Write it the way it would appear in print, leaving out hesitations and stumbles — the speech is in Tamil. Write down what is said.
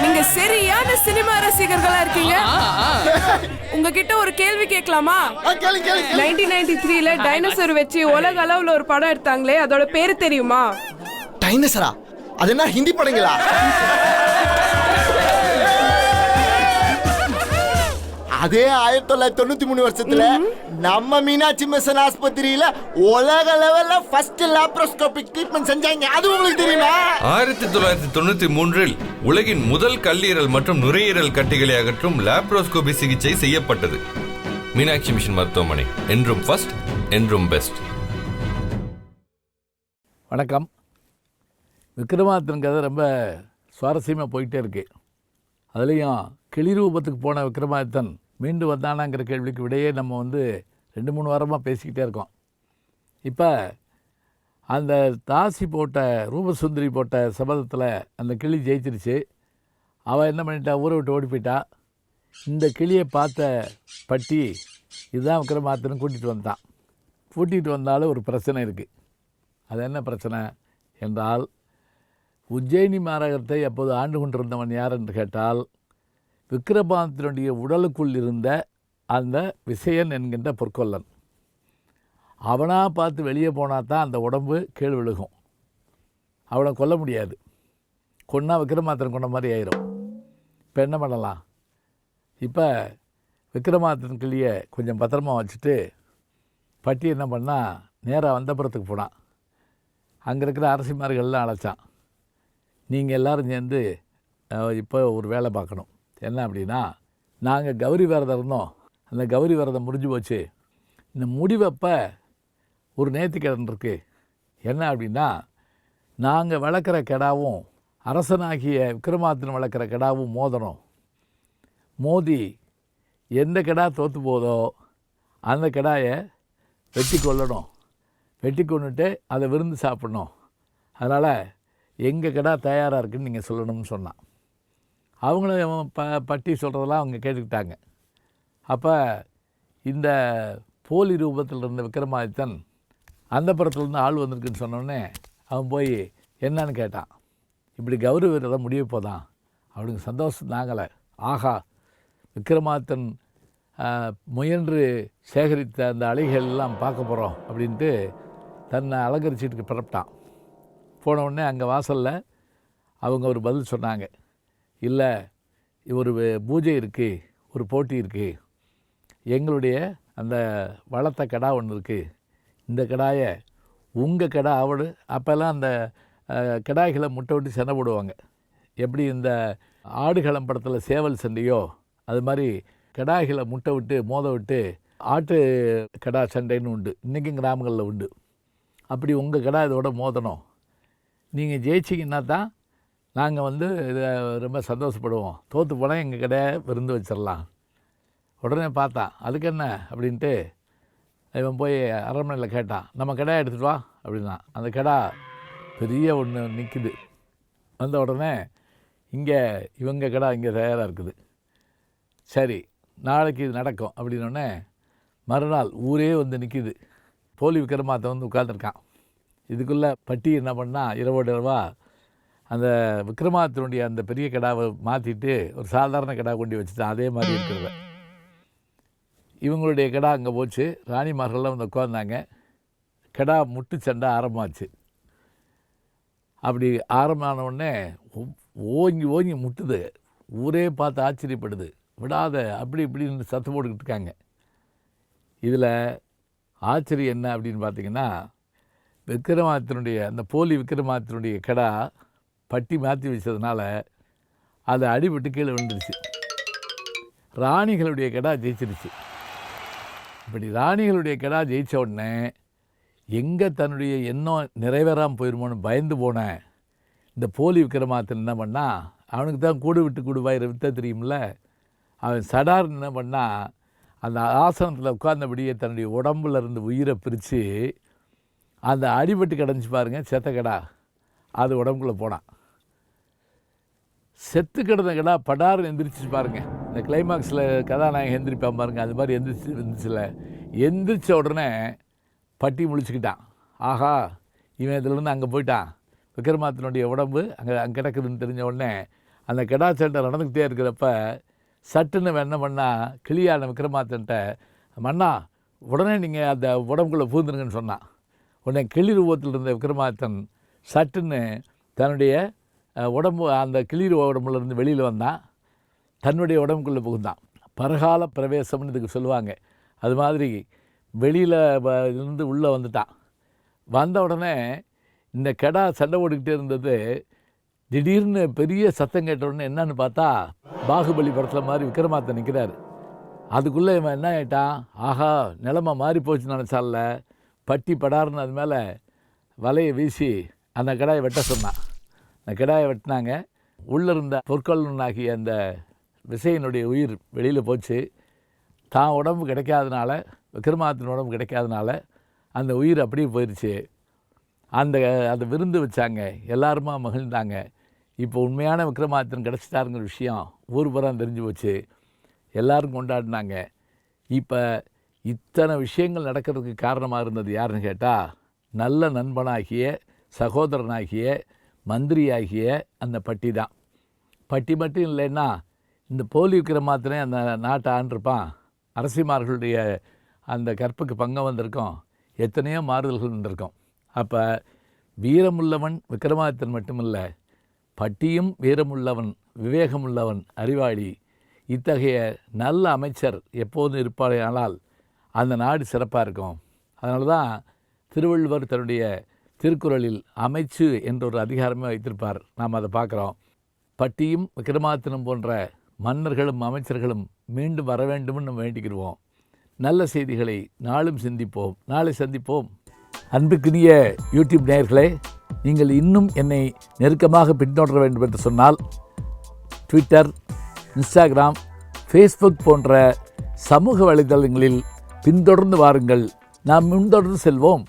நீங்க சரியான சினிமா ரசிகர்களா இருக்கீங்க. உங்ககிட்ட ஒரு கேள்வி கேட்கலாமா? 1993ல டைனோசர் வச்சு உலக அளவுல ஒரு படம் எடுத்தாங்களே, அதோட பேரு தெரியுமா? டைனோசரா? அது என்ன ஹிந்தி படங்களா? அதே 1993 வருஷத்துல நம்ம மீனாட்சி மிஷன் ஆஸ்பத்திரியில உலக லெவல்ல ஃபர்ஸ்ட் லாப்ரோஸ்கோபிக் ட்ரீட்மெண்ட் செஞ்சாங்க. அது உங்களுக்கு தெரியுமா? 1993இல் உலகின் முதல் கல்லீரல் மற்றும் நுரையீரல் கட்டிகளை அகற்றும் லாப்ரோஸ்கோபி சிகிச்சை செய்யப்பட்டது. மீனாட்சி மிஷன் மருத்துவமனை, என்றும் ஃபர்ஸ்ட், என்றும் பெஸ்ட். வணக்கம். விக்ரமாதித்தன் கதை ரொம்ப சுவாரஸ்யமாக போயிட்டே இருக்கு. அதுலேயும் கிளி ரூபத்துக்கு போன விக்ரமாதித்தன் மீண்டும் வந்தானாங்கிற கேள்விக்கு விடையே நம்ம 2-3 வாரமாக பேசிக்கிட்டே இருக்கோம். இப்போ அந்த தாசி போட்ட ரூபசுந்தரி போட்ட சபதத்தில் அந்த கிளி ஜெயிச்சிருச்சு. அவள் என்ன பண்ணிட்டா, ஊரை விட்டு ஓடி போயிட்டா. இந்த கிளியை பார்த்த பட்டி இதுதான் விக்ரமாதித்தன் கூட்டிகிட்டு வந்தான். கூட்டிகிட்டு வந்தாலும் ஒரு பிரச்சனை இருக்குது. அது என்ன பிரச்சனை என்றால், உஜ்ஜயினி மாநகரத்தை அப்போது ஆண்டு கொண்டிருந்தவன் யார் என்று கேட்டால், விக்ரமாதித்தனுடைய உடலுக்குள் இருந்த அந்த விசயன் என்கின்ற பொற்கொல்லன். அவனாக பார்த்து வெளியே போனால் தான் அந்த உடம்பு கீழ் விழுகும். அவனை கொல்ல முடியாது. கொன்னா விக்ரமாதித்தன் கொண்ட மாதிரி ஆயிரும். இப்போ என்ன பண்ணலாம்? இப்போ விக்ரமாதித்தன் கிளியை கொஞ்சம் பத்திரமா வச்சுட்டு பட்டி என்ன பண்ணால் நேராக வந்தபுரத்துக்கு போனான். அங்கே இருக்கிற அரசிமார்கள்லாம் அழைச்சான். நீங்கள் எல்லோரும் சேர்ந்து இப்போ ஒரு வேலை பார்க்கணும். என்ன அப்படின்னா, நாங்கள் கௌரி விரதம் இருந்தோம். அந்த கௌரி விரதம் முடிஞ்சு போச்சு. இந்த முடிவப்போ ஒரு நேர்த்திக்கடன் இருக்குது. என்ன அப்படின்னா, நாங்கள் வளர்க்குற கிடாவும் அரசனாகிய விக்ரமாதித்தன் வளர்க்குற கிடாவும் மோதணும். மோதி எந்த கிடா தோற்று போதோ அந்த கிடாயை வெட்டி கொள்ளணும். வெட்டி கொண்டுட்டு அதை விருந்து சாப்பிடணும். அதனால் எங்கள் கிடா தயாராக இருக்குதுன்னு நீங்கள் சொல்லணும்னு சொன்னான். அவங்களும் பட்டி சொல்கிறதெல்லாம் அவங்க கேட்டுக்கிட்டாங்க. அப்போ இந்த போலி ரூபத்தில் இருந்த விக்ரமாதித்தன் அந்த புறத்துலேருந்து ஆள் வந்திருக்குன்னு சொன்னோடனே அவன் போய் என்னன்னு கேட்டான். இப்படி கௌரி விரதம் முடிய போதான். அவனுக்கு சந்தோஷம் தாங்கலை. ஆகா, விக்ரமாதித்தன் முயன்று சேகரித்த அந்த அலைகள் எல்லாம் பார்க்க போகிறோம் அப்படின்ட்டு தன்னை அலங்கரிச்சிட்டு புறப்பட்டான். போனவுடனே அங்கே வாசலில் அவங்க ஒரு பதில் சொன்னாங்க. இல்லை, ஒரு பூஜை இருக்குது, ஒரு போட்டி இருக்குது. எங்களுடைய அந்த வளர்த்த கடா ஒன்று இருக்குது. இந்த கடாயை உங்கள் கடா அவடு. அப்போல்லாம் அந்த கடாய்களை முட்டை விட்டு சண்டை போடுவாங்க. எப்படி இந்த ஆடுகளம் படத்தில் சேவல் சண்டையோ அது மாதிரி கடாய்களை முட்டை விட்டு மோத விட்டு ஆட்டு கடா சண்டைன்னு உண்டு. இன்றைக்கும் கிராமங்களில் உண்டு. அப்படி உங்கள் கடா இதோட மோதணும். நீங்கள் ஜெயிச்சிங்கன்னா தான் நாங்கள் இதை ரொம்ப சந்தோஷப்படுவோம். தோற்று போனால் எங்கள் கடையை விருந்து வச்சிடலாம். உடனே பார்த்தான். அதுக்கு என்ன அப்படின்ட்டு இவன் போய் அரண்மனையில் கேட்டான். நம்ம கடையை எடுத்துகிட்டு வா அப்படின்னா. அந்த கடா பெரிய ஒன்று நிற்குது. வந்த உடனே இங்கே இவங்க கடை இங்கே தயாராக இருக்குது. சரி, நாளைக்கு இது நடக்கும் அப்படின்னோடனே மறுநாள் ஊரே நிற்கிது. போலி விக்ரமாதித்தன் உட்காந்துருக்கான். இதுக்குள்ளே பட்டி என்ன பண்ணால் இரவோடு இரவாக அந்த விக்ரமாதித்தனுடைய அந்த பெரிய கடாவை மாற்றிட்டு ஒரு சாதாரண கடா கொண்டு வச்சுட்டான். அதே மாதிரி இருக்கிறத இவங்களுடைய கடா அங்கே போச்சு. ராணிமார்கள்லாம் உட்கார்ந்தாங்க. கடா முட்டு சண்டை ஆரம்பமாச்சு. அப்படி ஆரம்பமானவுடனே ஓங்கி ஓங்கி முட்டுது. ஊரே பார்த்து ஆச்சரியப்படுது. விடாத அப்படி இப்படின்னு சத்தம் போட்டுக்கிட்டு இருக்காங்க. இதில் ஆச்சரியம் என்ன அப்படின்னு பார்த்திங்கன்னா, விக்ரமாதித்தனுடைய அந்த போலி விக்ரமாதித்தனுடைய கடா பட்டி மாற்றி வச்சதுனால அது அடிபட்டு கீழே விழுந்துருச்சு. ராணிகளுடைய கடா ஜெயிச்சிருச்சு. இப்படி ராணிகளுடைய கடா ஜெயித்த உடனே எங்கே தன்னுடைய எண்ணம் நிறைவேறாமல் போயிடுமோன்னு பயந்து போனேன். இந்த போலி விக்ரமாதித்தன் என்ன பண்ணால், அவனுக்கு தான் கூடு விட்டு கூடு வாயிற வித்த தெரியுமில்ல, அவன் சடார்னு என்ன பண்ணால் அந்த ஆசனத்தில் உட்கார்ந்தபடியே தன்னுடைய உடம்புல இருந்து உயிரை பிரித்து அந்த அடிபட்டு கிடந்துச்சு பாருங்கள் செத்த கடா, அது உடம்புக்குள்ளே போனான். செத்து கிடந்த கடா படார்னு எந்திரிச்சு பாருங்கள். இந்த கிளைமாக்ஸில் கதாநாயகன் எந்திரிப்பான் பாருங்கள், அது மாதிரி எந்திரிச்சில் எந்திரிச்ச உடனே பட்டி முழிச்சுக்கிட்டான். ஆஹா, இவன் இதிலேருந்து அங்கே போயிட்டான். விக்ரமாதித்தனுடைய உடம்பு அங்கே கிடக்குதுன்னு தெரிஞ்ச உடனே அந்த கெடா சண்டை நடந்துக்கிட்டே இருக்கிறப்ப சட்டுன்னு என்ன பண்ணா கிளியான விக்ரமாதித்தன்ட்ட, மன்னா உடனே நீங்கள் அந்த உடம்புக்குள்ளே பூந்துருங்கன்னு சொன்னான். உடனே கிளி ரூபத்தில் இருந்த விக்ரமாதித்தன் சட்டுன்னு தன்னுடைய உடம்பு அந்த கிளி உடம்புலேருந்து வெளியில் வந்தான், தன்னுடைய உடம்புக்குள்ளே புகுந்தான். பரகால பிரவேசம்னு இதுக்கு சொல்லுவாங்க. அது மாதிரி வெளியில் இருந்து உள்ளே வந்துட்டான். வந்த உடனே இந்த கெடா சண்டை ஓடிக்கிட்டே இருந்தது. திடீர்னு பெரிய சத்தம் கேட்ட உடனே என்னன்னு பார்த்தா பாகுபலி படத்தில் மாதிரி விக்ரமாதித்தன் நிற்கிறார். அதுக்குள்ளே இவன் என்ன ஆகிட்டான், ஆஹா நிலமை மாறி போச்சுன்னு நினச்சால பட்டி படாருன்னு அது மேலே வலையை வீசி அந்த கெடாயை வெட்ட சொன்னான். அந்த கெடாயை வெட்டினாங்க. உள்ளே இருந்த பொற்கொள்ளனாகிய அந்த விசையினுடைய உயிர் வெளியில் போச்சு. தான் உடம்பு கிடைக்காதனால, விக்ரமாதித்தன் உடம்பு கிடைக்காதனால அந்த உயிர் அப்படியே போயிடுச்சு. அந்த விருந்து வச்சாங்க, எல்லாருமா மகிழ்ந்தாங்க. இப்போ உண்மையான விக்ரமாதித்தன் கிடச்சிட்டாருங்கிற விஷயம் ஊர் புறம் தெரிஞ்சு போச்சு, எல்லோரும் கொண்டாடினாங்க. இப்போ இத்தனை விஷயங்கள் நடக்கிறதுக்கு காரணமாக இருந்தது யாருன்னு கேட்டால், நல்ல நண்பனாகிய சகோதரனாகிய மந்திரியாகிய அந்த பட்டி தான். பட்டி மட்டும் இல்லைன்னா இந்த போலி விக்ரமாதித்தனே அந்த நாட்டை ஆண்டிருப்பான். அரசிமார்களுடைய அந்த கற்புக்கு பங்கம் வந்திருக்கோம், எத்தனையோ மாறுதல்கள் வந்திருக்கோம். அப்போ வீரமுள்ளவன் விக்ரமாதித்தன் மட்டுமில்லை, பட்டியும் வீரமுள்ளவன், விவேகமுள்ளவன், அறிவாளி. இத்தகைய நல்ல அமைச்சர் எப்போதும் இருப்பானால் அந்த நாடு சிறப்பாக இருக்கும். அதனால தான் திருவள்ளுவர் தன்னுடைய திருக்குறளில் அமைச்சு என்ற ஒரு அதிகாரமே வைத்திருப்பார். நாம் அதை பார்க்குறோம். பட்டியும் விக்ரமாதித்தனும் போன்ற மன்னர்களும் அமைச்சர்களும் மீண்டும் வர வேண்டும்னு நம்ம வேண்டிக்கிடுவோம். நல்ல செய்திகளை நாளும் சிந்திப்போம். நாளை சந்திப்போம். அன்புக்குரிய யூடியூப் நேயர்களே, நீங்கள் இன்னும் என்னை நெருக்கமாக பின்தொடர வேண்டும் என்று சொன்னால் ட்விட்டர், இன்ஸ்டாகிராம், ஃபேஸ்புக் போன்ற சமூக வலைதளங்களில் பின்தொடர்ந்து வாருங்கள். நாம் முன்தொடர்ந்து செல்வோம்.